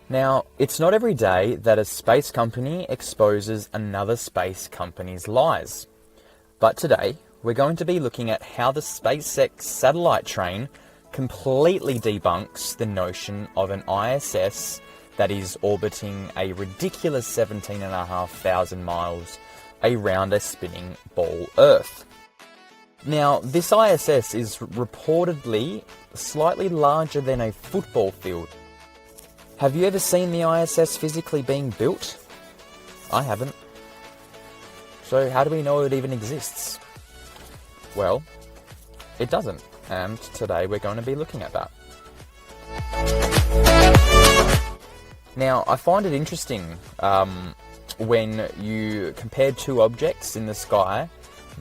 Now, it's not every day that a space company exposes another space company's lies. But today, we're going to be looking at how the Spacex satellite train completely debunks the notion of an ISS that is orbiting a ridiculous 17,500 miles around a spinning ball Earth. Now, this ISS is reportedly slightly larger than a football field. Have you ever seen the ISS physically being built? I haven't. So how do we know it even exists? Well, it doesn't, and today we're going to be looking at that. Now, I find it interesting when you compare two objects in the sky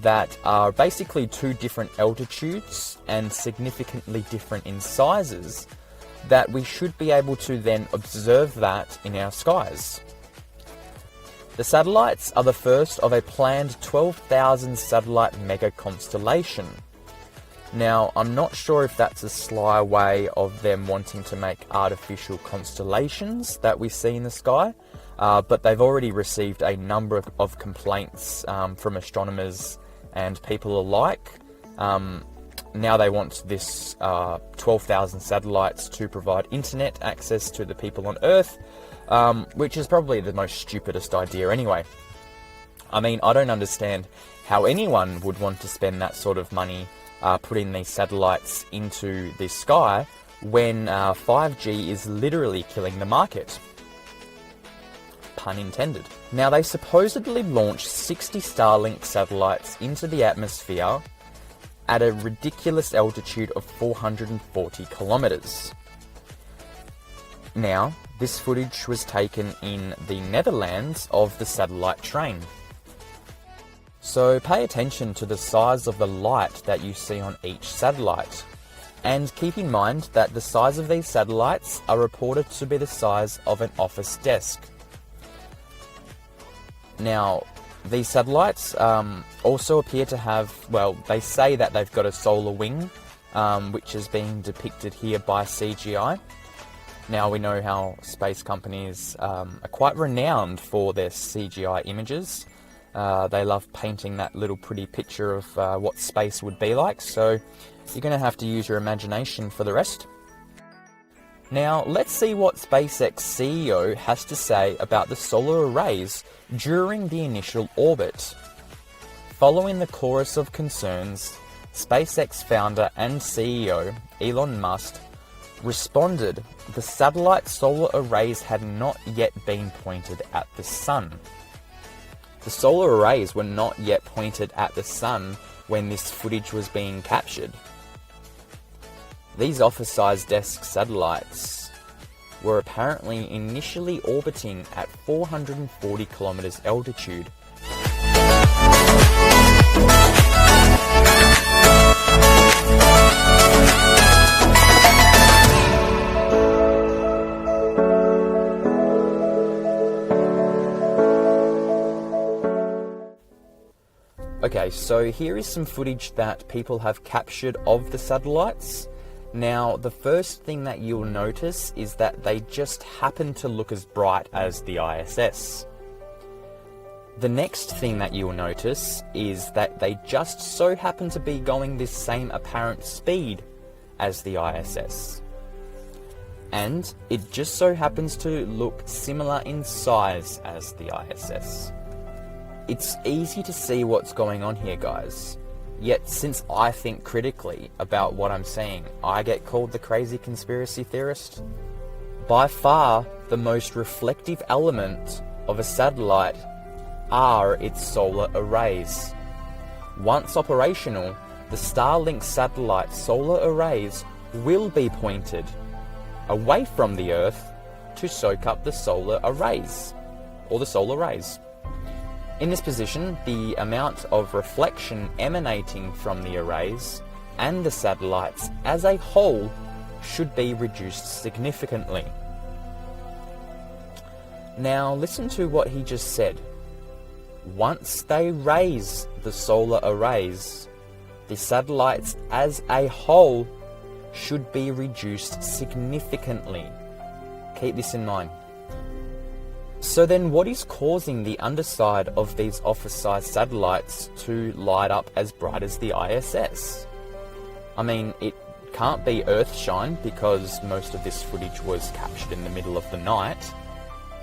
that are basically two different altitudes and significantly different in sizes, that we should be able to then observe that in our skies. The satellites are the first of a planned 12,000 satellite mega constellation. Now, I'm not sure if that's a sly way of them wanting to make artificial constellations that we see in the sky, but they've already received a number of complaints from astronomers and people alike. Now they want this 12,000 satellites to provide internet access to the people on Earth, which is probably the most stupidest idea anyway. I mean, I don't understand how anyone would want to spend that sort of money putting these satellites into the sky when 5G is literally killing the market. Pun intended. Now, they supposedly launched 60 Starlink satellites into the atmosphere at a ridiculous altitude of 440 kilometers. Now, this footage was taken in the Netherlands of the satellite train. So pay attention to the size of the light that you see on each satellite. And keep in mind that the size of these satellites are reported to be the size of an office desk. Now, these satellites also appear to have, well, they say that they've got a solar wing, which is being depicted here by CGI. Now, we know how space companies are quite renowned for their CGI images. They love painting that little pretty picture of what space would be like, so you're going to have to use your imagination for the rest. Now, let's see what SpaceX CEO has to say about the solar arrays during the initial orbit. Following the chorus of concerns, SpaceX founder and CEO Elon Musk responded the satellite solar arrays had not yet been pointed at the sun. The solar arrays were not yet pointed at the sun when this footage was being captured. These office-sized desk satellites were apparently initially orbiting at 440 kilometers altitude. Okay, so here is some footage that people have captured of the satellites. Now, the first thing that you'll notice is that they just happen to look as bright as the ISS. The next thing that you'll notice is that they just so happen to be going this same apparent speed as the ISS. And it just so happens to look similar in size as the ISS. It's easy to see what's going on here, guys. Yet, since I think critically about what I'm saying, I get called the crazy conspiracy theorist. By far, the most reflective element of a satellite are its solar arrays. Once operational, the Starlink satellite solar arrays will be pointed away from the Earth to soak up the solar arrays, or the solar rays. In this position, the amount of reflection emanating from the arrays and the satellites as a whole should be reduced significantly. Now listen to what he just said. Once they raise the solar arrays, the satellites as a whole should be reduced significantly. Keep this in mind. So then what is causing the underside of these office-sized satellites to light up as bright as the ISS? I mean, it can't be Earthshine because most of this footage was captured in the middle of the night,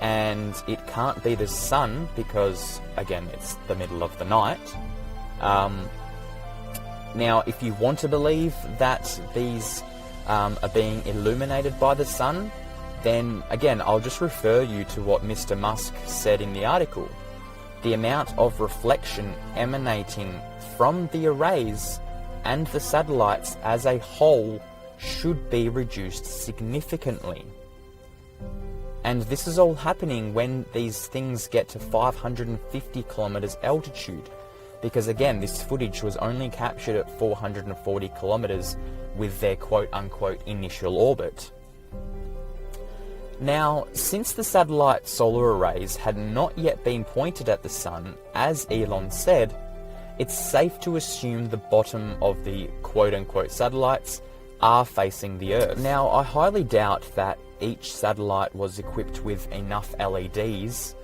and it can't be the sun because, again, it's the middle of the night. Now, if you want to believe that these are being illuminated by the sun, then again, I'll just refer you to what Mr. Musk said in the article. The amount of reflection emanating from the arrays and the satellites as a whole should be reduced significantly. And this is all happening when these things get to 550 kilometers altitude. Because again, this footage was only captured at 440 kilometers with their quote-unquote initial orbit. Now, since the satellite solar arrays had not yet been pointed at the sun, as Elon said, it's safe to assume the bottom of the quote-unquote satellites are facing the Earth. Now, I highly doubt that each satellite was equipped with enough LEDs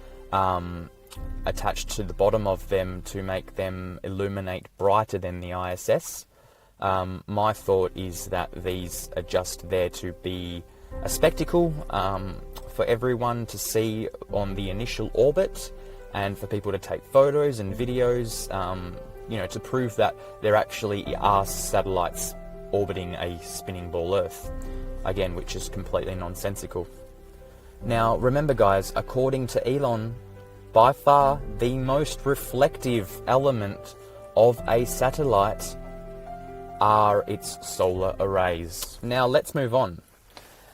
attached to the bottom of them to make them illuminate brighter than the ISS. My thought is that these are just there to be a spectacle for everyone to see on the initial orbit, and for people to take photos and videos, to prove that there actually are satellites orbiting a spinning ball Earth. Again, which is completely nonsensical. Now, remember guys, according to Elon, by far the most reflective element of a satellite are its solar arrays. Now, let's move on.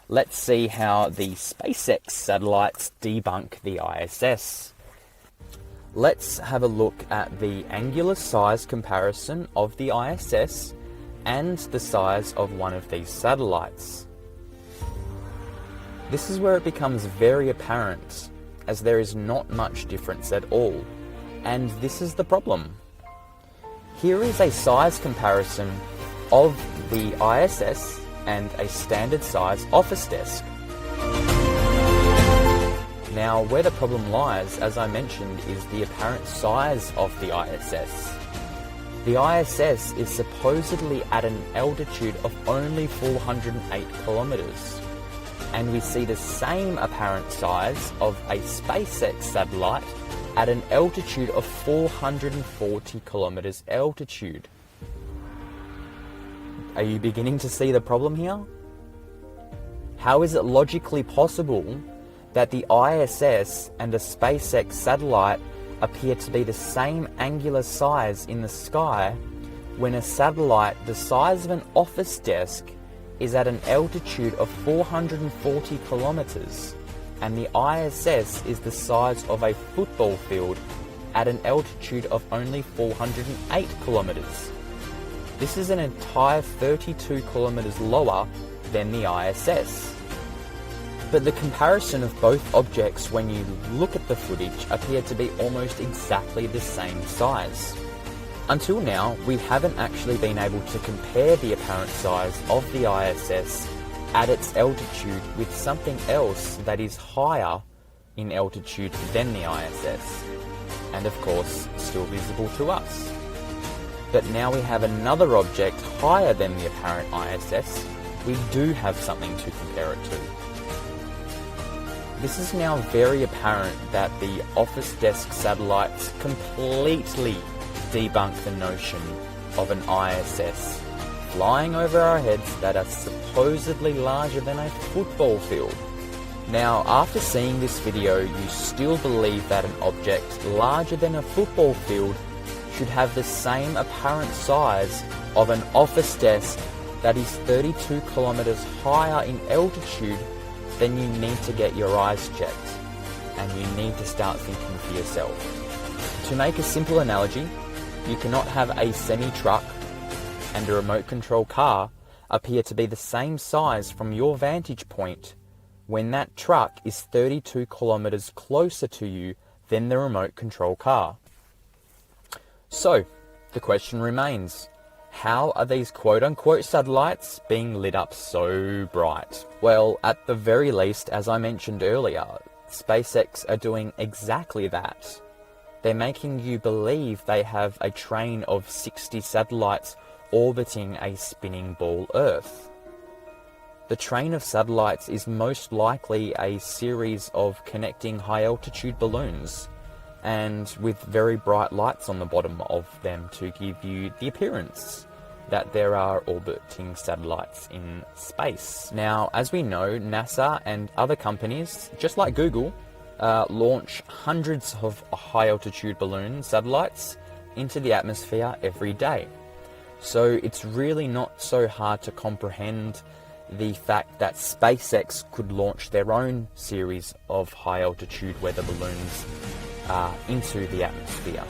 Let's see how the Spacex satellites debunk the ISS. Let's have a look at the angular size comparison of the ISS and the size of one of these satellites. This is where it becomes very apparent, as there is not much difference at all, and this is the problem. Here is a size comparison of the ISS and a standard size office desk. Now, where the problem lies, as I mentioned, is the apparent size of the ISS. The ISS is supposedly at an altitude of only 408 kilometers, and we see the same apparent size of a SpaceX satellite at an altitude of 440 kilometers altitude. Are you beginning to see the problem here? How is it logically possible that the ISS and a SpaceX satellite appear to be the same angular size in the sky when a satellite the size of an office desk is at an altitude of 440 kilometers and the ISS is the size of a football field at an altitude of only 408 kilometers? This is an entire 32 kilometers lower than the ISS. But the comparison of both objects when you look at the footage appear to be almost exactly the same size. Until now, we haven't actually been able to compare the apparent size of the ISS at its altitude with something else that is higher in altitude than the ISS, and of course, still visible to us. But now we have another object higher than the apparent ISS, we do have something to compare it to. This is now very apparent that the office desk satellites completely debunk the notion of an ISS flying over our heads that are supposedly larger than a football field. Now, after seeing this video, you still believe that an object larger than a football field should have the same apparent size of an office desk that is 32 kilometers higher in altitude, then you need to get your eyes checked, and you need to start thinking for yourself. To make a simple analogy, you cannot have a semi-truck and a remote control car appear to be the same size from your vantage point when that truck is 32 kilometers closer to you than the remote control car. So, the question remains, How are these quote-unquote satellites being lit up so bright? Well, at the very least, as I mentioned earlier, SpaceX are doing exactly that. They're making you believe they have a train of 60 satellites orbiting a spinning ball Earth. The train of satellites is most likely a series of connecting high-altitude balloons, and with very bright lights on the bottom of them to give you the appearance that there are orbiting satellites in space. Now, as we know, NASA and other companies, just like Google, launch hundreds of high-altitude balloon satellites into the atmosphere every day. So it's really not so hard to comprehend the fact that SpaceX could launch their own series of high-altitude weather balloons into the atmosphere.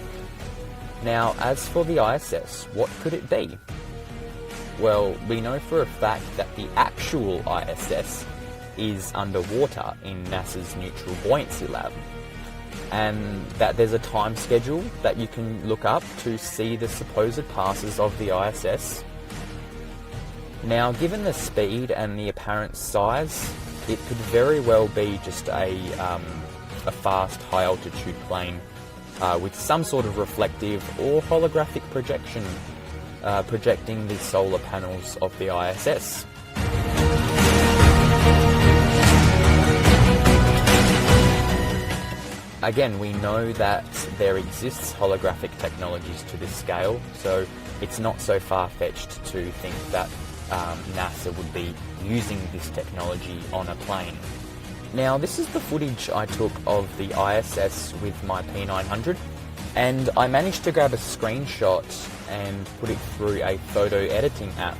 Now, as for the ISS, what could it be? Well, we know for a fact that the actual ISS is underwater in NASA's Neutral Buoyancy Lab, and that there's a time schedule that you can look up to see the supposed passes of the ISS. Now, given the speed and the apparent size, it could very well be just a fast high-altitude plane with some sort of reflective or holographic projection projecting the solar panels of the ISS. Again, we know that there exists holographic technologies to this scale, so it's not so far-fetched to think that NASA would be using this technology on a plane. Now, this is the footage I took of the ISS with my P900, and I managed to grab a screenshot and put it through a photo editing app.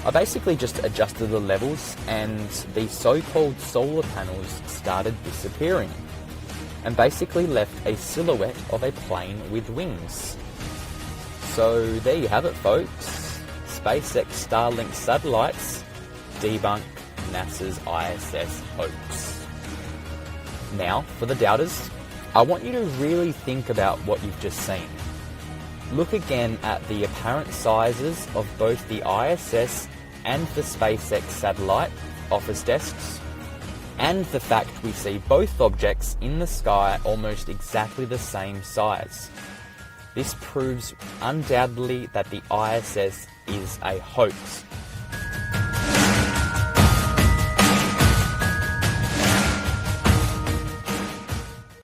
I basically just adjusted the levels and the so-called solar panels started disappearing, and basically left a silhouette of a plane with wings. So there you have it, folks. SpaceX Starlink satellites debunk NASA's ISS hoax. Now, for the doubters, I want you to really think about what you've just seen. Look again at the apparent sizes of both the ISS and the SpaceX satellite office desks, and the fact we see both objects in the sky almost exactly the same size. This proves undoubtedly that the ISS is a hoax,